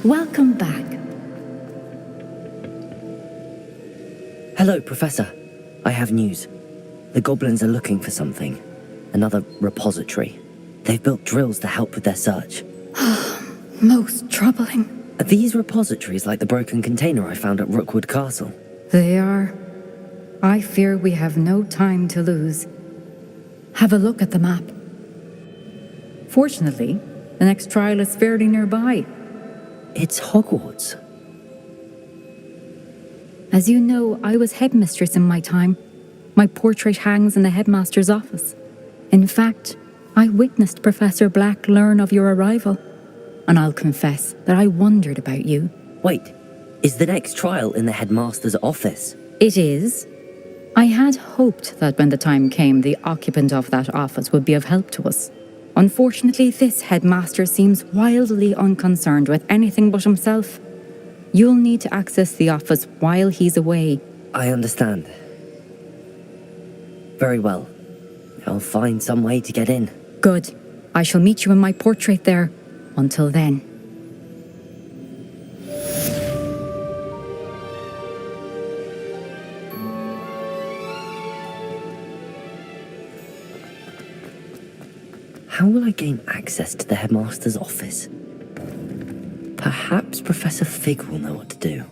Welcome back. Hello, Professor. I have news. The goblins are looking for something. Another repository. They've built drills to help with their search. Most troubling. Are these repositories like the broken container I found at Rookwood Castle? They are. I fear we have no time to lose. Have a look at the map. Fortunately, the next trial is fairly nearby. It's Hogwarts. As you know, I was headmistress in my time. My portrait hangs in the headmaster's office. In fact, I witnessed Professor Black learn of your arrival. And I'll confess that I wondered about you. Wait, is the next trial in the headmaster's office? It is. I had hoped that when the time came, the occupant of that office would be of help to us. Unfortunately, this headmaster seems wildly unconcerned with anything but himself. You'll need to access the office while he's away. I understand. Very well. I'll find some way to get in. Good. I shall meet you in my portrait there. Until then. How will I gain access to the headmaster's office? Perhaps Professor Fig will know what to do.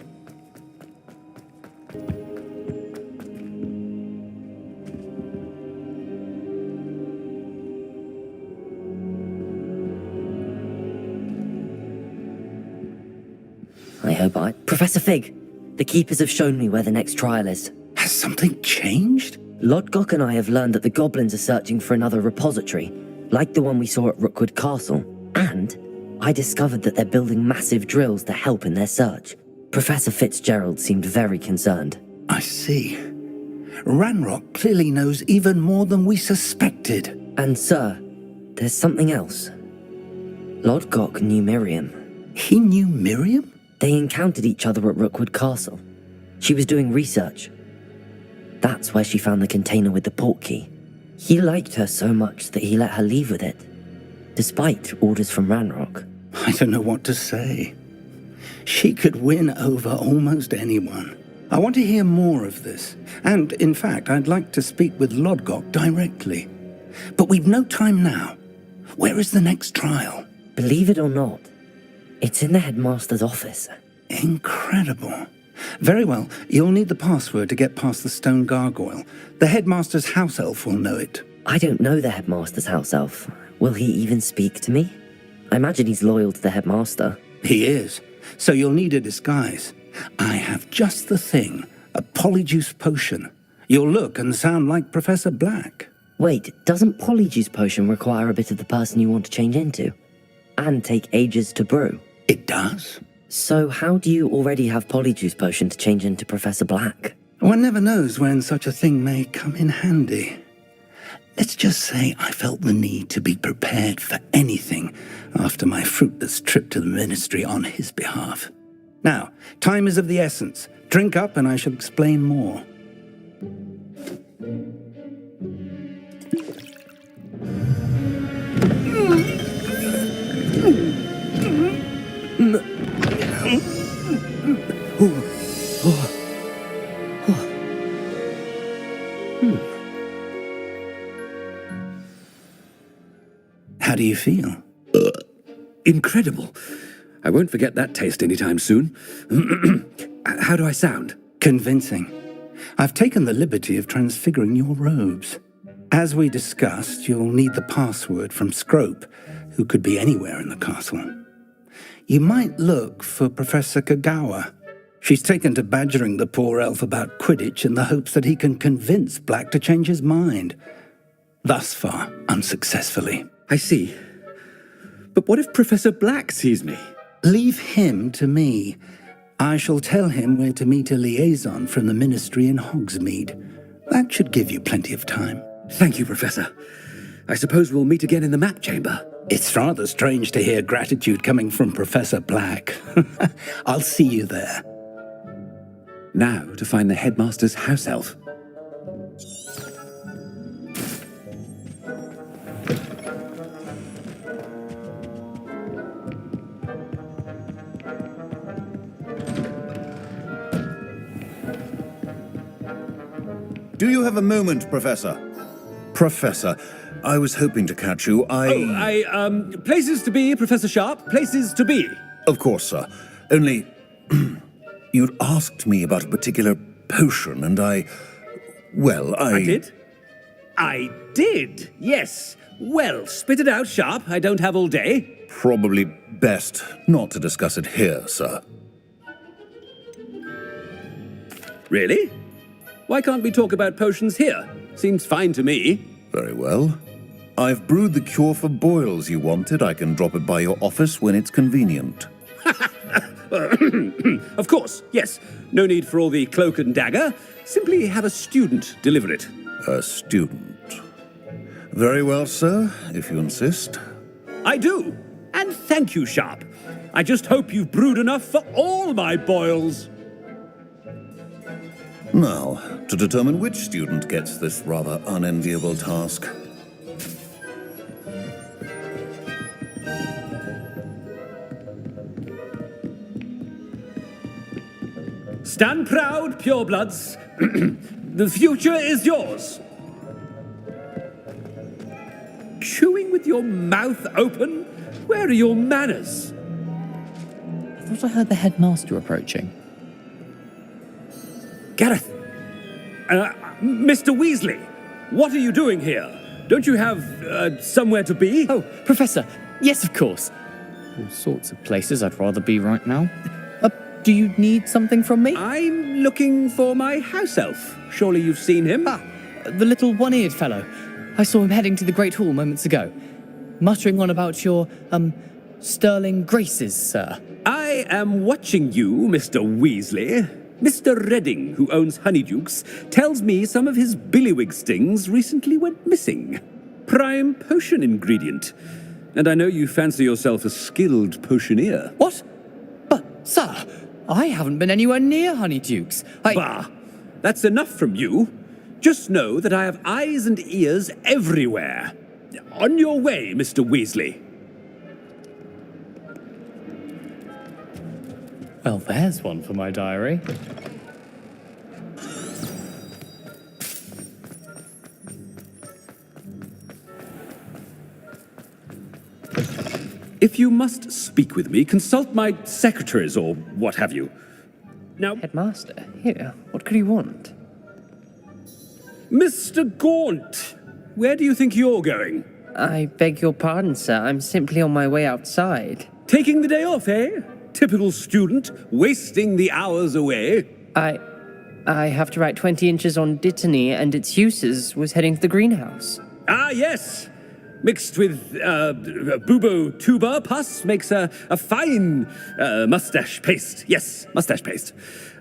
Professor Fig, the keepers have shown me where the next trial is. Has something changed? Lodgok and I have learned that the goblins are searching for another repository, like the one we saw at Rookwood Castle. And I discovered that they're building massive drills to help in their search. Professor Fitzgerald seemed very concerned. I see. Ranrock clearly knows even more than we suspected. And sir, there's something else. Lodgok knew Miriam. He knew Miriam? They encountered each other at Rookwood Castle. She was doing research. That's where she found the container with the portkey. He liked her so much that he let her leave with it, despite orders from Ranrock. I don't know what to say. She could win over almost anyone. I want to hear more of this. And, in fact, I'd like to speak with Lodgok directly. But we've no time now. Where is the next trial? Believe it or not, it's in the headmaster's office. Incredible. Very well, you'll need the password to get past the stone gargoyle. The headmaster's house elf will know it. I don't know the headmaster's house elf. Will he even speak to me? I imagine he's loyal to the headmaster. He is. So you'll need a disguise. I have just the thing. A Polyjuice potion. You'll look and sound like Professor Black. Wait, doesn't Polyjuice potion require a bit of the person you want to change into? And take ages to brew? It does. So how do you already have Polyjuice potion to change into Professor Black? One never knows when such a thing may come in handy. Let's just say I felt the need to be prepared for anything after my fruitless trip to the ministry on his behalf. Now, time is of the essence. Drink up and I shall explain more. How do you feel? Incredible. I won't forget that taste anytime soon. How do I sound? Convincing. I've taken the liberty of transfiguring your robes. As we discussed, you'll need the password from Scrope, who could be anywhere in the castle. You might look for Professor Kagawa. She's taken to badgering the poor elf about Quidditch in the hopes that he can convince Black to change his mind. Thus far, unsuccessfully. I see. But what if Professor Black sees me? Leave him to me. I shall tell him where to meet a liaison from the ministry in Hogsmeade. That should give you plenty of time. Thank you, Professor. I suppose we'll meet again in the map chamber. It's rather strange to hear gratitude coming from Professor Black. I'll see you there. Now to find the headmaster's house elf. Do you have a moment, Professor? Professor, I was hoping to catch you. Places to be, Professor Sharp, places to be. Of course, sir. Only, you'd asked me about a particular potion, and I did? I did, yes. Well, spit it out, Sharp. I don't have all day. Probably best not to discuss it here, sir. Really? Why can't we talk about potions here? Seems fine to me. Very well. I've brewed the cure for boils you wanted. I can drop it by your office when it's convenient. Of course, yes. No need for all the cloak and dagger. Simply have a student deliver it. A student. Very well, sir, if you insist. I do. And thank you, Sharp. I just hope you've brewed enough for all my boils. Now, to determine which student gets this rather unenviable task. Stand proud, purebloods. The future is yours. Chewing with your mouth open? Where are your manners? I thought I heard the headmaster approaching. Gareth! Mr. Weasley, what are you doing here? Don't you have somewhere to be? Oh, Professor, yes, of course. All sorts of places I'd rather be right now. Do you need something from me? I'm looking for my house elf. Surely you've seen him? Ah, the little one-eared fellow. I saw him heading to the Great Hall moments ago, muttering on about your, sterling graces, sir. I am watching you, Mr. Weasley. Mr. Redding, who owns Honeydukes, tells me some of his billywig stings recently went missing. Prime potion ingredient. And I know you fancy yourself a skilled potioneer. What? But, sir, I haven't been anywhere near Honeydukes. Bah! That's enough from you. Just know that I have eyes and ears everywhere. On your way, Mr. Weasley. Well, there's one for my diary. If you must speak with me, consult my secretaries or what have you. Now, Headmaster, here, what could he want? Mr. Gaunt, where do you think you're going? I beg your pardon, sir. I'm simply on my way outside. Taking the day off, eh? Typical student, wasting the hours away. I have to write 20 inches on Dittany and its uses, was heading to the greenhouse. Ah, yes. Mixed with bubo tuber pus makes a fine mustache paste. Yes, mustache paste.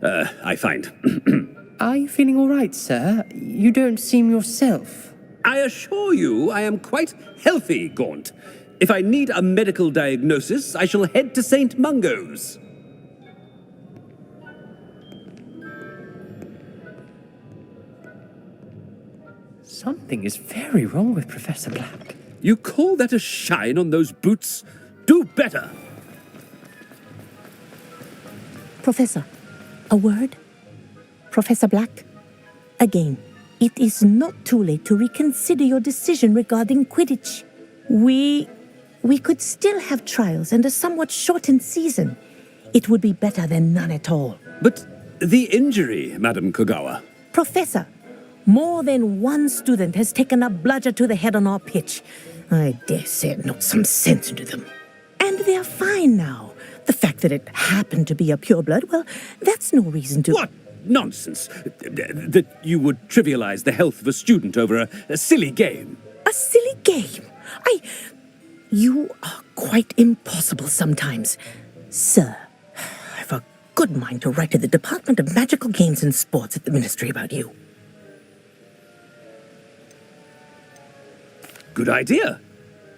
I find. Are you feeling all right, sir? You don't seem yourself. I assure you I am quite healthy, Gaunt. If I need a medical diagnosis, I shall head to St. Mungo's. Something is very wrong with Professor Black. You call that a shine on those boots? Do better. Professor, a word? Professor Black, again, it is not too late to reconsider your decision regarding Quidditch. We could still have trials and a somewhat shortened season. It would be better than none at all. But the injury, Madam Kogawa. Professor, more than one student has taken a bludger to the head on our pitch. I dare say it knocked some sense into them. And they're fine now. The fact that it happened to be a pureblood, well, that's no reason to... What nonsense! That you would trivialize the health of a student over a silly game. A silly game? You are quite impossible sometimes. Sir, I've a good mind to write to the Department of Magical Games and Sports at the Ministry about you. Good idea.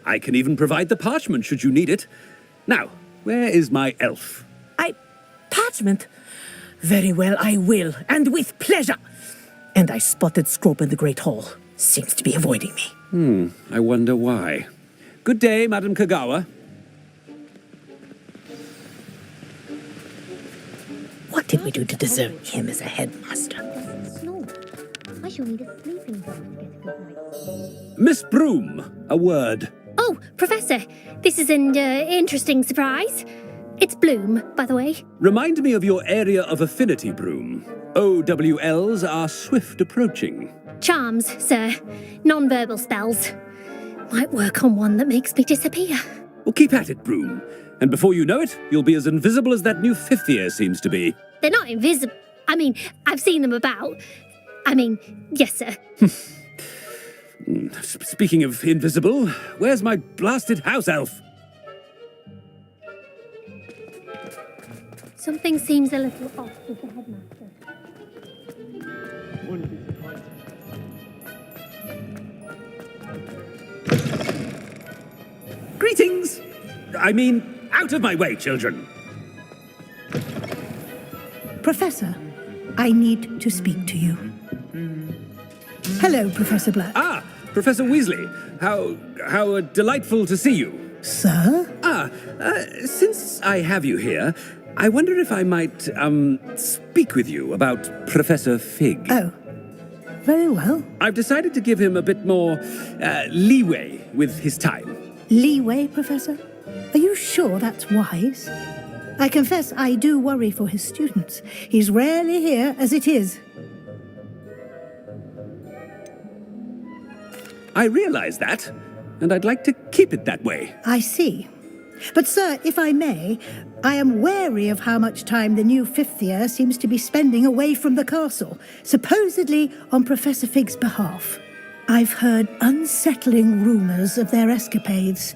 I can even provide the parchment should you need it. Now, where is my elf? Parchment? Very well, I will, and with pleasure. And I spotted Scrope in the Great Hall. Seems to be avoiding me. I wonder why. Good day, Madam Kogawa. What did we do to deserve him as a headmaster? Snow, I she'll need a sleeping draught to get a good night's sleep. Miss Broom, a word. Oh, Professor, this is an interesting surprise. It's Bloom, by the way. Remind me of your area of affinity, Broom. OWLs are swift approaching. Charms, sir. Non-verbal spells. Might work on one that makes me disappear. Well, keep at it, Broom. And before you know it, you'll be as invisible as that new fifth year seems to be. They're not invisible. I mean, I've seen them about. I mean, yes, sir. Speaking of invisible, where's my blasted house elf? Something seems a little off with the headmaster. Greetings! I mean, out of my way, children. Professor, I need to speak to you. Hello, Professor Black. Ah, Professor Weasley. How delightful to see you. Sir? Since I have you here, I wonder if I might, speak with you about Professor Fig. Oh, very well. I've decided to give him a bit more, leeway with his time. Leeway, Professor? Are you sure that's wise? I confess I do worry for his students. He's rarely here as it is. I realize that, and I'd like to keep it that way. I see. But, sir, if I may, I am wary of how much time the new fifth year seems to be spending away from the castle, supposedly on Professor Fig's behalf. I've heard unsettling rumours of their escapades.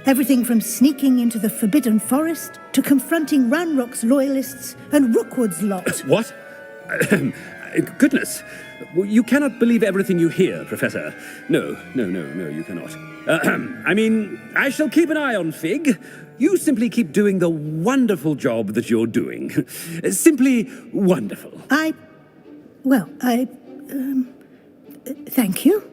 Everything from sneaking into the Forbidden Forest to confronting Ranrock's loyalists and Rookwood's lot. What? Goodness. You cannot believe everything you hear, Professor. No, you cannot. I mean, I shall keep an eye on Fig. You simply keep doing the wonderful job that you're doing. Simply wonderful. Thank you.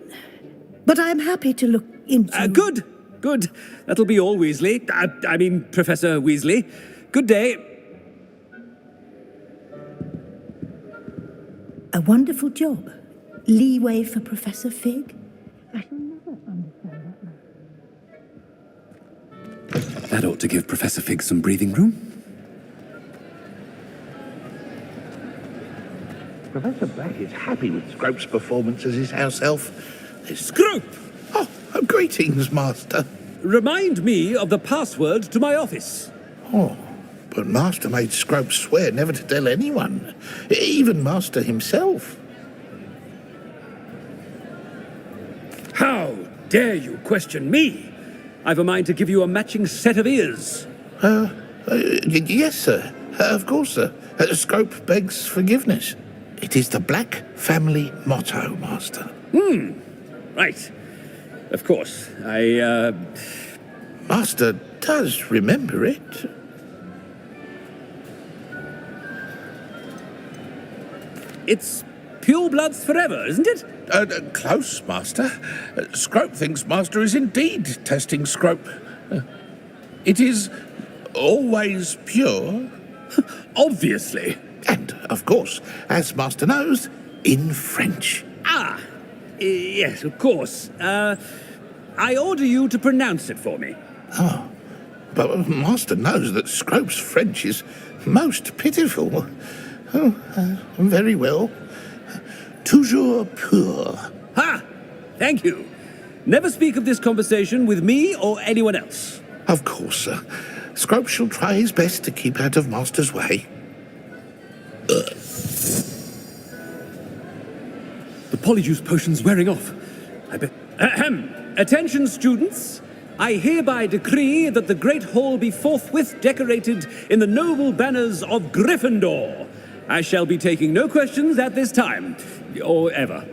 But I'm happy to look into... Good. That'll be all, Weasley. I mean, Professor Weasley. Good day. A wonderful job. Leeway for Professor Fig. I shall never understand that. That ought to give Professor Fig some breathing room. Professor Black is happy with Scrope's performance as his house elf. Scrope! Oh, greetings, Master. Remind me of the password to my office. Oh, but Master made Scrope swear never to tell anyone, even Master himself. How dare you question me? I've a mind to give you a matching set of ears. Yes, sir. Of course, sir. Scrope begs forgiveness. It is the Black family motto, Master. Right. Of course. Master does remember it. It's purebloods forever, isn't it? Close, Master. Scrope thinks Master is indeed testing Scrope. It is always pure. Obviously. And, of course, as Master knows, in French. Yes, of course. I order you to pronounce it for me. Oh, but Master knows that Scrope's French is most pitiful. Very well. Toujours pur. Ha! Thank you. Never speak of this conversation with me or anyone else. Of course, sir. Scrope shall try his best to keep out of Master's way. The Polyjuice potion's wearing off. I bet... Attention, students. I hereby decree that the Great Hall be forthwith decorated in the noble banners of Gryffindor. I shall be taking no questions at this time, or ever.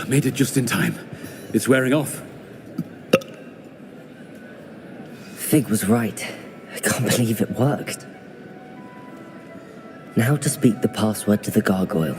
Made it just in time. It's wearing off. Fig was right. I can't believe it worked. Now to speak the password to the gargoyle.